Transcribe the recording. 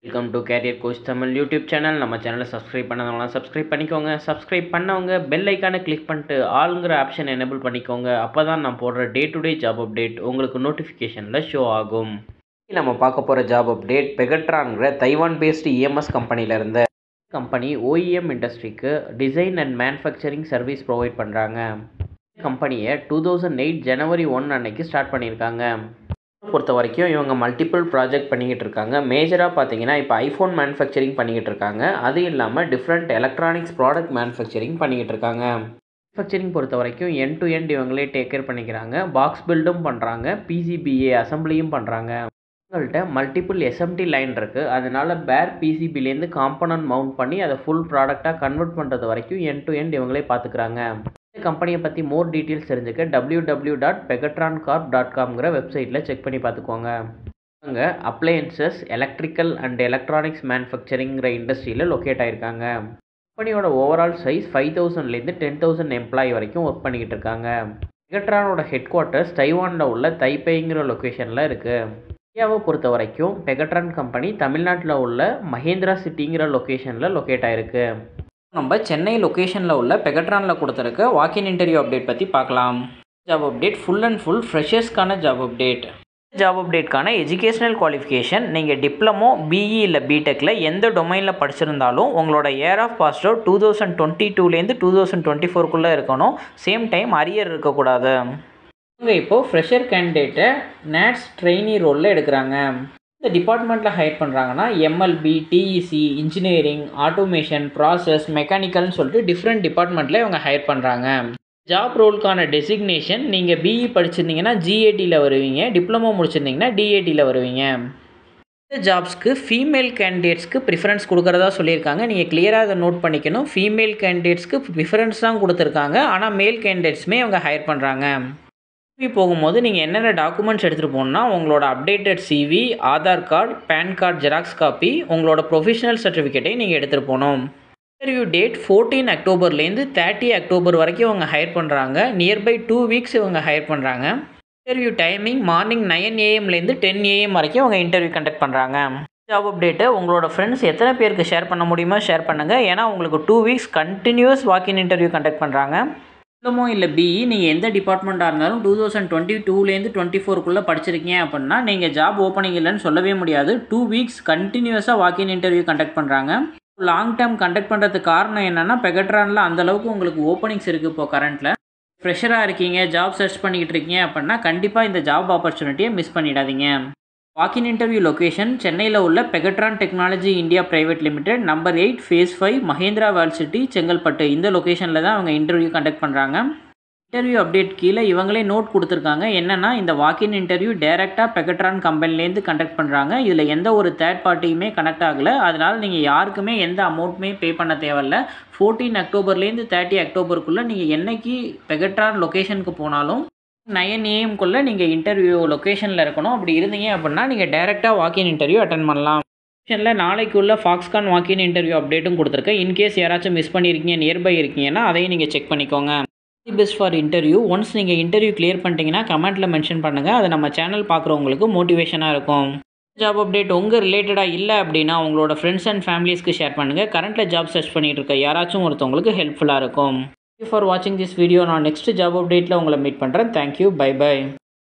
Welcome to career coach Tamil YouTube channel. நம்ம சேனலை subscribe பண்ணாதவங்களாம் சப்ஸ்கிரைப் பண்ணிக்கோங்க. சப்ஸ்கிரைப் பண்ணவங்க பெல் ஐக்கானை கிளிக் பண்ணிட்டு ஆளுங்கிற ஆப்ஷன் எனேபிள் பண்ணிக்கோங்க. அப்போ தான் நான் போடுற day to day job update உங்களுக்கு நோட்டிஃபிகேஷனில் ஷோ ஆகும். நம்ம பார்க்க போகிற ஜாப் அப்டேட் பெகட்ரான்கிற தைவான் பேஸ்டு இஎம்எஸ் கம்பெனியிலேருந்து. கம்பெனி ஓஇஎம் இண்டஸ்ட்ரிக்கு design and manufacturing service provide பண்ணுறாங்க. கம்பெனியை 2008 ஜனவரி 1 அன்னைக்கு ஸ்டார்ட் பண்ணியிருக்காங்க. பொறுத்த வரைக்கும் இவங்க மல்டிபிள் ப்ராஜெக்ட் பண்ணிக்கிட்டு இருக்காங்க. மேஜராக பார்த்தீங்கன்னா இப்போ ஐஃபோன் மேனுஃபேக்சரிங் பண்ணிக்கிட்டு இருக்காங்க. அது இல்லாமல் டிஃப்ரெண்ட் எலக்ட்ரானிக்ஸ் ப்ராடக்ட் மேனுஃபேக்சரிங் பண்ணிக்கிட்டு இருக்காங்க. மேனுஃபேக்சரிங் பொறுத்த வரைக்கும் எண்ட் டு எண்ட் இவங்களே டேக் கேர் பண்ணிக்கிறாங்க. பாக்ஸ் பில்டும் பண்ணுறாங்க, பிசிபிஏ அசம்பிளியும் பண்ணுறாங்க. இவங்கள்ட்ட மல்டிபிள் எஸ்எம்டி லைன் இருக்குது. அதனால பேர் பிசிபிலேருந்து காம்பனன்ட் மவுண்ட் பண்ணி அதை ஃபுல் ப்ராடக்டாக கன்வெர்ட் பண்ணுறது வரைக்கும் எண்ட் டு எண்ட் இவங்களே பார்த்துக்கிறாங்க. இந்த கம்பெனியை பற்றி மோர் டீட்டெயில்ஸ் தெரிஞ்சுக்க www.pegatroncorp.comங்கிற வெப்சைட்டில் செக் பண்ணி பார்த்துக்கோங்க. அங்கே அப்ளையன்சஸ், எலக்ட்ரிக்கல் அண்ட் எலக்ட்ரானிக்ஸ் மேனுஃபேக்சரிங்கிற இண்டஸ்ட்ரியில் லொக்கேட் ஆகிருக்காங்க. கம்பெனியோட ஓவரால் சைஸ் 5000லேருந்து 10,000 எம்ப்ளாயி வரைக்கும் ஒர்க் பண்ணிக்கிட்டு இருக்காங்க. பெகட்ரானோட ஹெட் குவார்ட்டர்ஸ் தைவானில் உள்ள தைப்பேங்கிற லொக்கேஷனில் இருக்குது. இந்தியாவை பொறுத்த வரைக்கும் பெகட்ரான் கம்பெனி தமிழ்நாட்டில் உள்ள மஹேந்திரா சிட்டிங்கிற லொக்கேஷனில் லொக்கேட் ஆகிருக்கு. நம்ம சென்னை லொக்கேஷனில் உள்ள பெகட்ரானில் கொடுத்துருக்க வாக்கின் இன்டர்வியூ அப்டேட் பற்றி பார்க்கலாம். Job update full and full ஃப்ரெஷர்ஸ்க்கான ஜாப் அப்டேட். ஜாப் அப்டேட்கான எஜுகேஷனல் குவாலிஃபிகேஷன் நீங்கள் டிப்ளமோ, பிஇ இல்லை பிடெக்கில் எந்த டொமைனில் படிச்சிருந்தாலும் உங்களோட இயர் ஆஃப் பாஸ்ட் அவுட் 2022லேருந்து 2024க்குள்ளே இருக்கணும். சேம் டைம் அரியர் இருக்கக்கூடாது. இவங்க இப்போது ஃப்ரெஷர் கேண்டிடேட்டை நேட்ஸ் ட்ரெயினி ரோலில் எடுக்கிறாங்க. இந்த டிபார்ட்மெண்ட்டில் ஹையர் பண்ணுறாங்கன்னா MLP, TEC, engineering, automation, process, மெக்கானிக்கல்னு சொல்லிட்டு டிஃப்ரெண்ட் டிபார்ட்மெண்ட்டில் இவங்க ஹையர் பண்ணுறாங்க. ஜாப் ரோலுக்கான டெசிக்னேஷன் நீங்கள் பிஇ படிச்சிருந்தீங்கன்னா ஜிஏடியில் வருவீங்க, டிப்ளமோ முடிச்சிருந்தீங்கன்னா டிஏடியில் வருவீங்க. இந்த ஜாப்ஸ்க்கு ஃபீமேல் கேண்டிடேட்ஸ்க்கு ப்ரிஃபரன்ஸ் கொடுக்குறதா சொல்லியிருக்காங்க. நீங்கள் கிளியராக அதை நோட் பண்ணிக்கணும். ஃபீமேல் கேண்டிடேட்ஸ்க்கு ப்ரிஃபரன்ஸ் தான் கொடுத்துருக்காங்க, ஆனால் மேல் கேண்டிடேட்ஸுமே இவங்க ஹையர் பண்ணுறாங்க. போகும்போது நீங்கள் என்னென்ன டாக்குமெண்ட்ஸ் எடுத்துகிட்டு போகணுன்னா உங்களோட updated CV, Aadhaar card, PAN card xerox copy, உங்களோட ப்ரொஃபஷனல் சர்டிஃபிகேட்டை நீங்கள் எடுத்துகிட்டு போகணும். இன்டர்வியூ டேட் 14 அக்டோபர்லேருந்து 30 அக்டோபர் வரைக்கும் இவங்க ஹையர் பண்ணுறாங்க. நியர்பை 2 வீக்ஸ் இவங்க ஹையர் பண்ணுறாங்க. Interview timing morning 9 AM 10 AM வரைக்கும் அவங்க இன்டர்வியூ கண்டக்ட் பண்ணுறாங்க. ஜாப் அப்டேட்டை உங்களோட ஃப்ரெண்ட்ஸ் எத்தனை பேருக்கு ஷேர் பண்ண முடியுமோ ஷேர் பண்ணுங்கள். ஏன்னா உங்களுக்கு 2 weeks continuous walk in interview conduct பண்ணுறாங்க. டிப்ளமோ இல்லை பிஇ நீங்கள் எந்த டிபார்ட்மெண்ட்டாக இருந்தாலும் 2022லேருந்து 24க்குள்ளே படிச்சிருக்கீங்க அப்படின்னா நீங்கள் ஜாப் ஓப்பனிங் இல்லைன்னு சொல்லவே முடியாது. 2 வீக்ஸ் கண்டினியூஸாக வாக்கின் இன்டர்வியூ கண்டக்ட் பண்ணுறாங்க. லாங் டேர்ம் கண்டக்ட் பண்ணுறதுக்கு காரணம் என்னென்னா பெகட்ரானில் அந்தளவுக்கு உங்களுக்கு ஓப்பனிங்ஸ் இருக்குது. இப்போ கரண்ட்டில் ஃப்ரெஷராக இருக்கீங்க, ஜாப் சர்ச் பண்ணிக்கிட்டு இருக்கீங்க அப்படின்னா கண்டிப்பாக இந்த ஜாப் ஆப்பர்ச்சுனிட்டியை மிஸ் பண்ணிடாதீங்க. வாக்கின் இன்டர்வியூ லொக்கேஷன் சென்னையில் உள்ள Pegatron technology India private limited, number 8, phase 5, Mahindra world city, Chengalpattu. இந்த லொக்கேஷனில் தான் அவங்க இன்டர்வியூ கண்டக்ட் பண்ணுறாங்க. இன்டர்வியூ அப்டேட் கீழே இவங்களே நோட் கொடுத்துருக்காங்க. என்னென்னா இந்த வாக்கின் இன்டர்வியூ டேரெக்டாக பெகட்ரான் கம்பெனிலேருந்து கண்டக்ட் பண்ணுறாங்க. இதில் எந்த ஒரு தேர்ட் பார்ட்டியுமே கனெக்ட் ஆகலை. அதனால் நீங்கள் யாருக்குமே எந்த அமௌண்ட்டுமே பே பண்ண தேவையில்ல. 14 அக்டோபர்லேருந்து 30 அக்டோபருக்குள்ளே நீங்கள் என்னைக்கு பெகட்ரான் லொக்கேஷனுக்கு போனாலும் 9 AM நீங்கள் இன்டர்வியூ லொக்கேஷனில் இருக்கணும். அப்படி இருந்தீங்க அப்படின்னா நீங்கள் டேரெக்டாக வாக்கின் இன்டர்வியூ அட்டன் பண்ணலாம். ஆப்ஷனில் நாளைக்குள்ள ஃபாக்ஸ்கான் வாக்கின் இன்டர்வியூ அப்டேட்டும் கொடுத்துருக்கேன். இன்கேஸ் யாராச்சும் மிஸ் பண்ணியிருக்கீங்க, நியர்பை இருக்கீங்கன்னா அதையும் நீங்கள் செக் பண்ணிக்கோங்க. The best for interview. Once நீங்கள் இன்டர்வியூ கிளியர் பண்ணிட்டீங்கன்னா கமெண்ட்டில் மென்ஷன் பண்ணுங்கள். அது நம்ம சேனல் பார்க்குறவங்களுக்கு மோட்டிவேஷனாக இருக்கும். ஜாப் அப்டேட் உங்கள் ரிலேட்டடாக இல்லை அப்படின்னா உங்களோட ஃப்ரெண்ட்ஸ் அண்ட் ஃபேமிலிஸ்க்கு ஷேர் பண்ணுங்கள். கரண்ட்டில் ஜாப் சர்ச் பண்ணிகிட்டு இருக்க யாராச்சும் ஒருத்தவங்களுக்கு ஹெல்ப்ஃபுல்லாக இருக்கும். Thank you for watching this video. நான் நெக்ஸ்ட் ஜாப் அப்டேட்டில் உங்களை மீட் பண்ணுறேன். Thank you, bye by.